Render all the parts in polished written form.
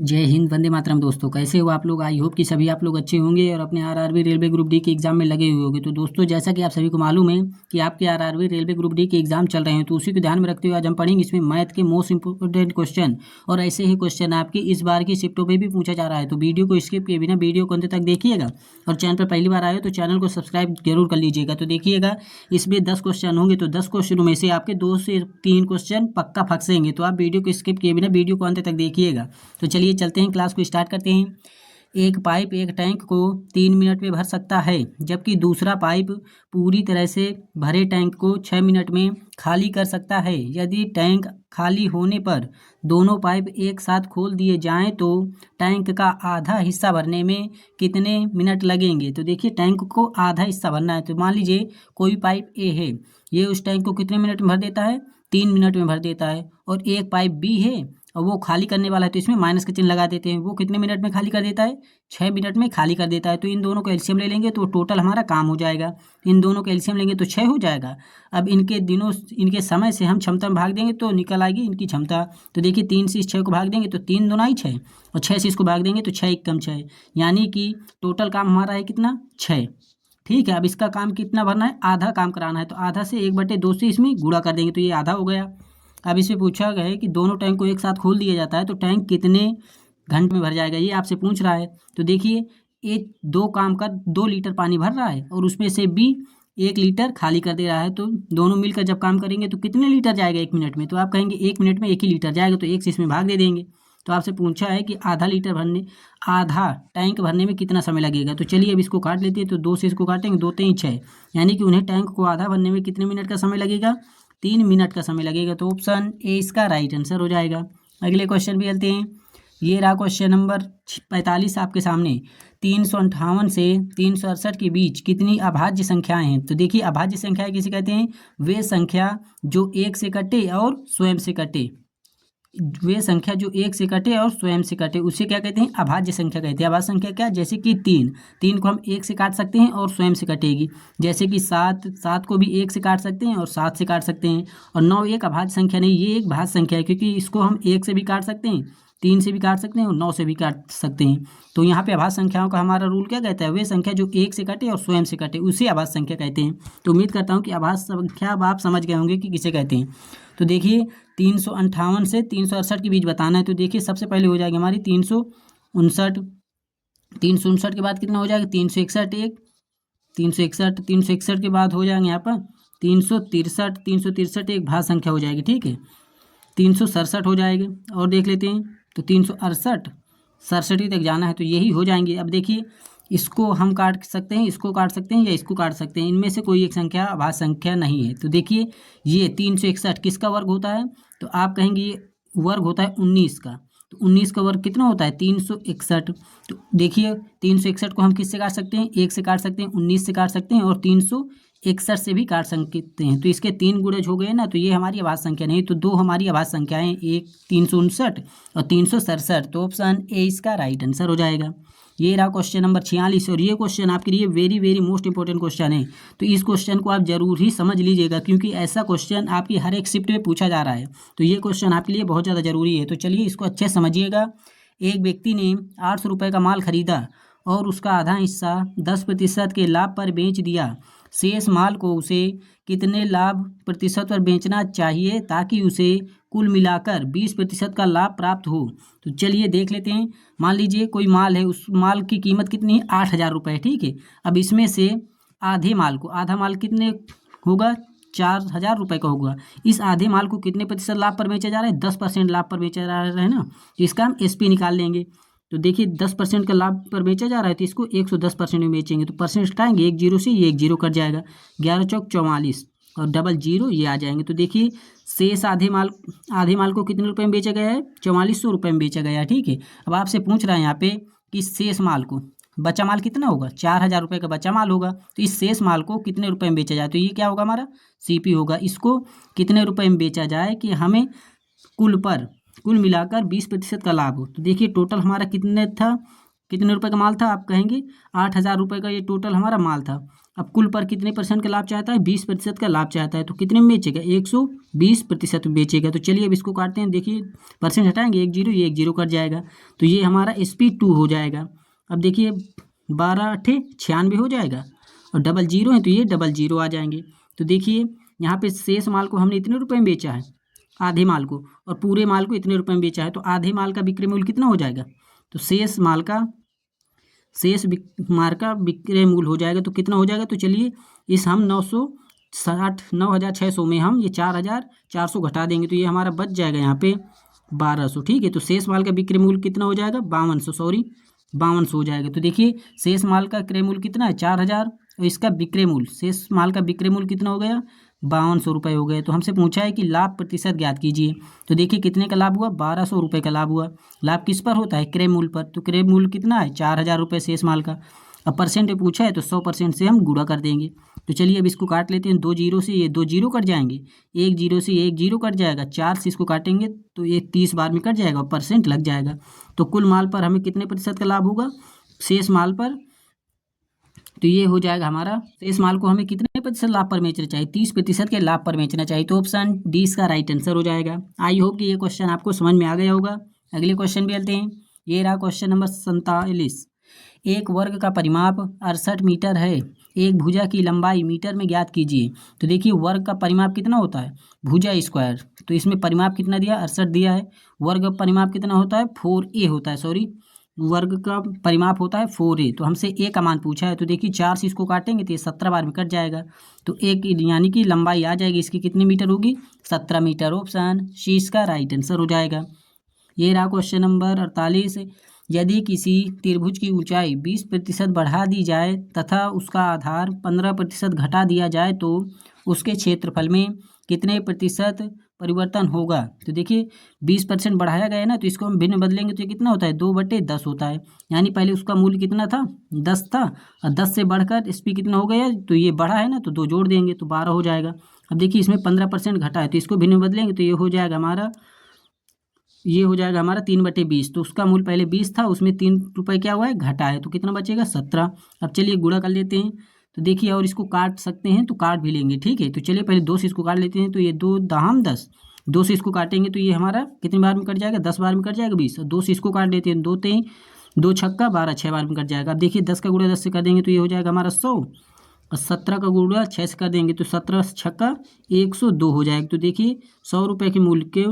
जय हिंद, वंदे मातरम। दोस्तों, कैसे हो आप लोग? आई होप कि सभी आप लोग अच्छे होंगे और अपने आरआरबी रेलवे ग्रुप डी के एग्जाम में लगे हुए होंगे। तो दोस्तों, जैसा कि आप सभी को मालूम है कि आपके आरआरबी रेलवे ग्रुप डी के एग्जाम चल रहे हैं, तो उसी को ध्यान में रखते हुए आज हम पढ़ेंगे इसमें मैथ के मोस्ट इंपोर्टेंट क्वेश्चन। और ऐसे ही क्वेश्चन आपके इस बार की शिफ्टों पर भी पूछा जा रहा है। तो वीडियो को स्किप किए बिना वीडियो को अंत तक देखिएगा। और चैनल पर पहली बार आए हो तो चैनल को सब्सक्राइब जरूर कर लीजिएगा। तो देखिएगा, इसमें 10 क्वेश्चन होंगे, तो 10 क्वेश्चनों में से आपके 2 से 3 क्वेश्चन पक्का फंसेंगे। तो आप वीडियो को स्किप किए बिना वीडियो को अंत तक देखिएगा। तो चलिए चलते हैं, क्लास को स्टार्ट करते हैं। एक पाइप एक टैंक को 3 मिनट में भर सकता है, जबकि दूसरा पाइप पूरी तरह से भरे टैंक को 6 मिनट में खाली कर सकता है। यदि टैंक खाली होने पर दोनों पाइप एक साथ खोल दिए जाएं तो टैंक का आधा हिस्सा भरने में कितने मिनट लगेंगे? तो देखिए, टैंक को आधा हिस्सा भरना है। तो मान लीजिए कोई पाइप ए है, ये उस टैंक को कितने मिनट में भर देता है? 3 मिनट में भर देता है। और एक पाइप बी है और वो खाली करने वाला है, तो इसमें माइनस का चिन्ह लगा देते हैं। वो कितने मिनट में खाली कर देता है? 6 मिनट में खाली कर देता है। तो इन दोनों का एलसीएम ले लेंगे तो टोटल हमारा काम हो जाएगा। इन दोनों का एलसीएम लेंगे तो 6 हो जाएगा। अब इनके समय से हम क्षमता में भाग देंगे तो निकल आएगी इनकी क्षमता। तो देखिए, 3 से इस 6 को भाग देंगे तो 3 दूना ही 6, और 6 से इसको भाग देंगे तो 6 एक कम 6, यानी कि टोटल काम हमारा है कितना? 6। ठीक है, अब इसका काम कितना भरना है? आधा काम कराना है। तो आधा से 1/2 से इसमें गुणा कर देंगे तो ये आधा हो गया। अब इसमें पूछा गया है कि दोनों टैंक को एक साथ खोल दिया जाता है तो टैंक कितने घंटे में भर जाएगा, ये आपसे पूछ रहा है। तो देखिए, ये 2 काम कर 2 लीटर पानी भर रहा है और उसमें से भी 1 लीटर खाली कर दे रहा है। तो दोनों मिलकर जब काम करेंगे तो कितने लीटर जाएगा 1 मिनट में? तो आप कहेंगे 1 मिनट में 1 ही लीटर जाएगा, तो 1 से इसमें भाग दे देंगे। तो आपसे पूछा है कि आधा टैंक भरने में कितना समय लगेगा। तो चलिए अब इसको काट लेते हैं। तो 2 से इसको काटेंगे, 2 3 6, यानी कि उन्हें टैंक को आधा भरने में कितने मिनट का समय लगेगा? 3 मिनट का समय लगेगा। तो ऑप्शन ए इसका राइट आंसर हो जाएगा। अगले क्वेश्चन भी चलते हैं। ये रहा क्वेश्चन नंबर 45 आपके सामने। 358 से 368 के बीच कितनी अभाज्य संख्याएं हैं? तो देखिए, अभाज्य संख्याएं किसे कहते हैं? वे संख्या जो एक से कटे और स्वयं से कटे। वे संख्या जो एक से कटे और स्वयं से कटे, उसे क्या कहते हैं? अभाज्य संख्या कहते हैं। अभाज्य संख्या क्या? जैसे कि 3 को हम एक से काट सकते हैं और स्वयं से कटेगी। जैसे कि 7 को भी एक से काट सकते हैं और 7 से काट सकते हैं। और 9 एक अभाज्य संख्या नहीं, ये एक भाज्य संख्या है, क्योंकि इसको हम 1 से भी काट सकते हैं, 3 से भी काट सकते हैं और 9 से भी काट सकते हैं। तो यहाँ पे अभाज्य संख्याओं का हमारा रूल क्या कहता है? वे संख्या जो एक से कटे और स्वयं से कटे, उसे अभाज्य संख्या कहते हैं। तो उम्मीद करता हूँ कि अभाज्य संख्या अब आप समझ गए होंगे कि किसे कहते हैं। तो देखिए, 358 से 368 के बीच बताना है। तो देखिए, सबसे पहले हो जाएगी हमारी 359। 359 के बाद कितना हो जाएगा? 361 एक, 361 के बाद हो जाएंगे यहाँ पर 363। 363 एक भाज्य संख्या हो जाएगी। ठीक है, 367 हो जाएगी। और देख लेते हैं, तो 368 67 तक जाना है, तो यही हो जाएंगे। अब देखिए, इसको हम काट सकते हैं, इसको काट सकते हैं या इसको काट सकते हैं। इनमें से कोई एक संख्या अभाज्य संख्या नहीं है। तो देखिए, ये 361 किसका वर्ग होता है? तो आप कहेंगे ये वर्ग होता है 19 का। तो 19 का वर्ग कितना होता है? 361। तो देखिए, 361 को हम किससे काट सकते हैं? 1 से काट सकते हैं, 19 से काट सकते हैं और 361 से भी काट सकते हैं। तो इसके 3 गुणज हो गए ना, तो ये हमारी अभाज्य संख्या नहीं। तो 2 हमारी अभाज्य संख्याएं, एक 359 और 367। तो ऑप्शन ए इसका राइट आंसर हो जाएगा। ये रहा क्वेश्चन नंबर 46। और ये क्वेश्चन आपके लिए very very most important question है। तो इस क्वेश्चन को आप जरूर ही समझ लीजिएगा, क्योंकि ऐसा क्वेश्चन आपकी हर एक शिफ्ट में पूछा जा रहा है। तो ये क्वेश्चन आपके लिए बहुत ज़्यादा जरूरी है। तो चलिए इसको अच्छे से समझिएगा। एक व्यक्ति ने 800 रुपये का माल खरीदा और उसका आधा हिस्सा 10% के लाभ पर बेच दिया। शेष माल को उसे कितने लाभ प्रतिशत पर बेचना चाहिए ताकि उसे कुल मिलाकर 20% का लाभ प्राप्त हो? तो चलिए देख लेते हैं। मान लीजिए कोई माल है, उस माल की कीमत कितनी है? 8,000 रुपये। ठीक है, अब इसमें से आधा माल कितने होगा? 4,000 रुपये का होगा। इस आधे माल को कितने प्रतिशत लाभ पर बेचा जा रहा है? 10% लाभ पर बेचा जा रहा है ना। तो इसका हम एसपी निकाल लेंगे। तो देखिए, 10% का लाभ पर बेचा जा रहा है, तो इसको 110% में बेचेंगे। तो परसेंट हटाएंगे, 1 जीरो से ये 1 जीरो कट जाएगा। 11 चौक 44 और डबल जीरो ये आ जाएंगे। तो देखिए, शेष आधे माल को कितने रुपए में बेचा गया है? 4400 रुपये में बेचा गया है। ठीक है, अब आपसे पूछ रहा है यहाँ पे कि शेष माल को, बचा माल कितना होगा? 4,000 रुपये का बचा माल होगा। तो इस शेष माल को कितने रुपए में बेचा जाए? तो ये क्या होगा? हमारा सीपी होगा। इसको कितने रुपए में बेचा जाए कि हमें कुल मिलाकर 20% का लाभ हो? तो देखिए, टोटल हमारा कितने रुपए का माल था? आप कहेंगे 8,000 रुपये का ये टोटल हमारा माल था। अब कुल पर कितने परसेंट का लाभ चाहता है, 20% का लाभ चाहता है, तो कितने में बेचेगा, 120% में बेचेगा। तो चलिए अब इसको काटते हैं, देखिए परसेंट हटाएंगे, 1 जीरो, ये 1 जीरो कट जाएगा, तो ये हमारा SP2 हो जाएगा। अब देखिए 12 अट्ठे 96 हो जाएगा, और डबल जीरो है तो ये डबल जीरो आ जाएंगे। तो देखिए यहाँ पे शेष माल को हमने इतने रुपए में बेचा है, आधे माल को, और पूरे माल को इतने रुपए में बेचा है, तो आधे माल का विक्रय मूल्य कितना हो जाएगा, तो शेष माल का विक्रय मूल्य हो जाएगा, तो कितना हो जाएगा, तो चलिए इस हम 9,600 में हम ये 4,400 घटा देंगे, तो ये हमारा बच जाएगा यहाँ पे 1,200। ठीक है, तो शेष माल का विक्रय मूल्य कितना हो जाएगा, 5,200 हो जाएगा। तो देखिए शेष माल का क्रय मूल्य कितना है, 4,000, और इसका विक्रय मूल्य, शेष माल का विक्रय मूल्य कितना हो गया, 5,200 रुपये हो गए। तो हमसे पूछा है कि लाभ प्रतिशत ज्ञात कीजिए, तो देखिए कितने का लाभ हुआ, 1,200 रुपये का लाभ हुआ। लाभ किस पर होता है, क्रय मूल्य पर, तो क्रय मूल्य कितना है, 4,000 रुपये शेष माल का। अब परसेंट में पूछा है तो 100% से हम गुणा कर देंगे। तो चलिए अब इसको काट लेते हैं, 2 जीरो से ये 2 जीरो कट जाएंगे, 1 जीरो से 1 जीरो कट जाएगा, 4 से इसको काटेंगे तो ये 30 बार में कट जाएगा और परसेंट लग जाएगा। तो कुल माल पर हमें कितने प्रतिशत का लाभ होगा, शेष माल पर, तो ये हो जाएगा हमारा, शेष माल को हमें कितने प्रतिशत लाभ पर बेचना चाहिए, 30% के लाभ पर बेचना चाहिए। तो ऑप्शन डी इसका राइट आंसर हो जाएगा। आई होप कि ये क्वेश्चन आपको समझ में आ गया होगा। अगले क्वेश्चन भी लेते हैं, ये रहा क्वेश्चन नंबर 47। एक वर्ग का परिमाप 68 मीटर है, एक भुजा की लंबाई मीटर में ज्ञात कीजिए। तो देखिए वर्ग का परिमाप कितना होता है, भुजा स्क्वायर, तो इसमें परिमाप कितना दिया, 68 दिया है। वर्ग का परिमाप कितना होता है, 4a होता है, सॉरी वर्ग का परिमाप होता है 4a। तो हमसे a का मान पूछा है, तो देखिए 4 से इसको काटेंगे तो ये 17 बार में कट जाएगा, तो एक यानी कि लंबाई आ जाएगी इसकी, कितनी मीटर होगी, 17 मीटर। ऑप्शन सी इसका राइट आंसर हो जाएगा। ये रहा क्वेश्चन नंबर 48। यदि किसी त्रिभुज की ऊंचाई 20% बढ़ा दी जाए तथा उसका आधार 15% घटा दिया जाए तो उसके क्षेत्रफल में कितने प्रतिशत परिवर्तन होगा। तो देखिए 20% बढ़ाया गया है ना, तो इसको हम भिन्न बदलेंगे तो ये कितना होता है, 2/10 होता है। यानी पहले उसका मूल्य कितना था, 10 था, और 10 से बढ़कर इस पर कितना हो गया, तो ये बढ़ा है ना, तो 2 जोड़ देंगे तो 12 हो जाएगा। अब देखिए इसमें 15% घटा है, तो इसको भिन्न बदलेंगे तो ये हो जाएगा हमारा, 3/20। तो उसका मूल्य पहले 20 था, उसमें 3 रुपये क्या हुआ है, घटा है, तो कितना बचेगा, 17। अब चलिए गुणा कर लेते हैं, तो देखिए और इसको काट सकते हैं तो काट भी लेंगे। ठीक है, तो चलिए पहले 2 से इसको काट लेते हैं, तो ये 2 दाम 10, 2 से इसको काटेंगे तो ये हमारा कितनी बार में कट जाएगा, 10 बार में कट जाएगा 20, और 2 से इसको काट लेते हैं, 2 3 2 छक्का 12, 6 बार में कट जाएगा। अब देखिए 10 का गुणा 10 से कर देंगे तो ये हो जाएगा हमारा 100, और 17 का गुणा 6 से कर देंगे तो 17 छक्का 102 हो जाएगा। तो देखिए 100 रुपये के मूल्य के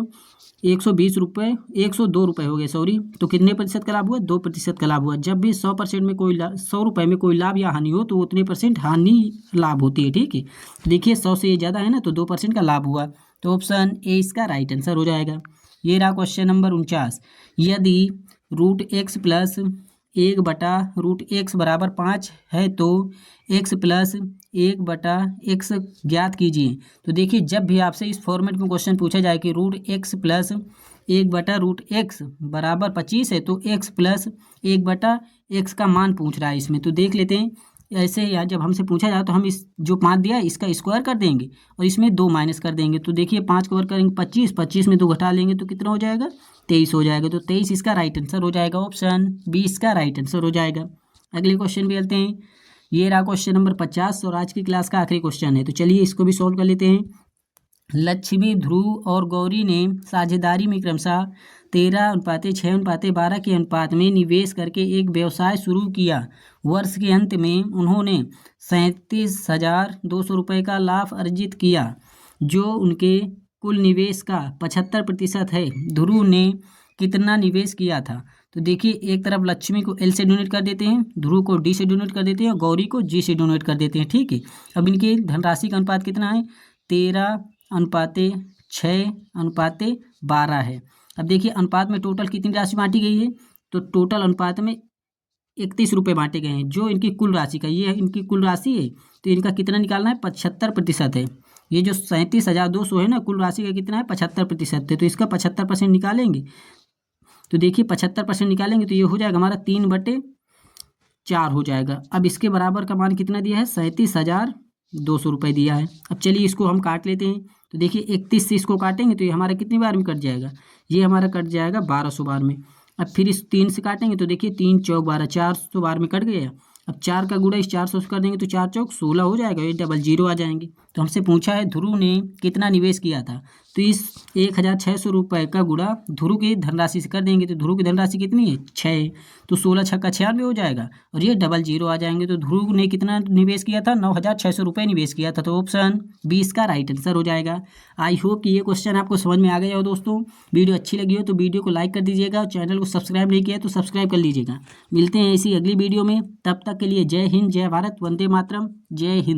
102 रुपये हो गए, सॉरी। तो कितने प्रतिशत का लाभ हुआ, 2% का लाभ हुआ। जब भी 100% में 100 रुपये में कोई लाभ या हानि हो तो उतने % हानि लाभ होती है। ठीक है, देखिए 100 से ये ज़्यादा है ना, तो 2% का लाभ हुआ, तो ऑप्शन ए इसका राइट आंसर हो जाएगा। ये रहा क्वेश्चन नंबर 49। यदि √x प्लस 1/√x बराबर 5 है तो x प्लस 1/x ज्ञात कीजिए। तो देखिए जब भी आपसे इस फॉर्मेट में क्वेश्चन पूछा जाए कि √x प्लस 1/√x बराबर 25 है, तो x प्लस 1/x का मान पूछ रहा है इसमें। तो देख लेते हैं, ऐसे या जब हमसे पूछा जाए तो हम इस जो 5 दिया है इसका स्क्वायर कर देंगे और इसमें 2 माइनस कर देंगे। तो देखिए 5 को वर्ग करेंगे 25, 25 में 2 घटा लेंगे तो कितना हो जाएगा, 23 हो जाएगा। तो 23 इसका राइट आंसर हो जाएगा, ऑप्शन बी इसका राइट आंसर हो जाएगा। अगले क्वेश्चन भी लेते हैं, ये रहा क्वेश्चन नंबर 50 और आज की क्लास का आखिरी क्वेश्चन है। तो चलिए इसको भी सॉल्व कर लेते हैं। लक्ष्मी, ध्रुव और गौरी ने साझेदारी में क्रमशः 13:6:12 के अनुपात में निवेश करके एक व्यवसाय शुरू किया। वर्ष के अंत में उन्होंने 37,200 रुपये का लाभ अर्जित किया, जो उनके कुल निवेश का 75% है। ध्रुव ने कितना निवेश किया था। तो देखिए एक तरफ लक्ष्मी को एल से डोनेट कर देते हैं, ध्रुव को डी से डोनेट कर देते हैं और गौरी को जी से डोनेट कर देते हैं। ठीक है, अब इनकी धनराशि का अनुपात कितना है, 13:6:12 है। अब देखिए अनुपात में टोटल कितनी राशि बांटी गई है, तो टोटल अनुपात में 31 रुपये बांटे गए हैं, जो इनकी कुल राशि का, ये इनकी कुल राशि है, तो इनका कितना निकालना है, 75% है। ये जो 37,200 है ना, कुल राशि का कितना है, 75% है, तो इसका 75% निकालेंगे। तो देखिए 75% निकालेंगे तो ये हो जाएगा हमारा 3/4 हो जाएगा। अब इसके बराबर का मान कितना दिया है, 37,200 रुपये दिया है। अब चलिए इसको हम काट लेते हैं, तो देखिए 31 से इसको काटेंगे तो ये हमारा कितनी बार में कट जाएगा, ये हमारा कट जाएगा 1200 बार में। अब फिर इस 3 से काटेंगे तो देखिए 3 चौक 12, 400 बार में कट गया। अब 4 का गुणा इस 400 से कर देंगे तो 4 चौक 16 हो जाएगा, ये डबल जीरो आ जाएंगे। तो हमसे पूछा है ध्रुव ने कितना निवेश किया था, तो इस 1600 रुपये का गुणा ध्रुव की धनराशि से कर देंगे, तो ध्रुव की धनराशि कितनी है 6, तो 16 छक्का 96 हो जाएगा और ये डबल जीरो आ जाएंगे। तो ध्रुव ने कितना निवेश किया था, 9600 रुपये निवेश किया था, तो ऑप्शन 20 का राइट आंसर हो जाएगा। आई होप कि ये क्वेश्चन आपको समझ में आ गया हो दोस्तों। वीडियो अच्छी लगी हो तो वीडियो को लाइक कर दीजिएगा और चैनल को सब्सक्राइब नहीं किया तो सब्सक्राइब कर लीजिएगा। मिलते हैं इसी अगली वीडियो में, तब तक के लिए जय हिंद, जय भारत, वंदे मातरम, जय हिंद।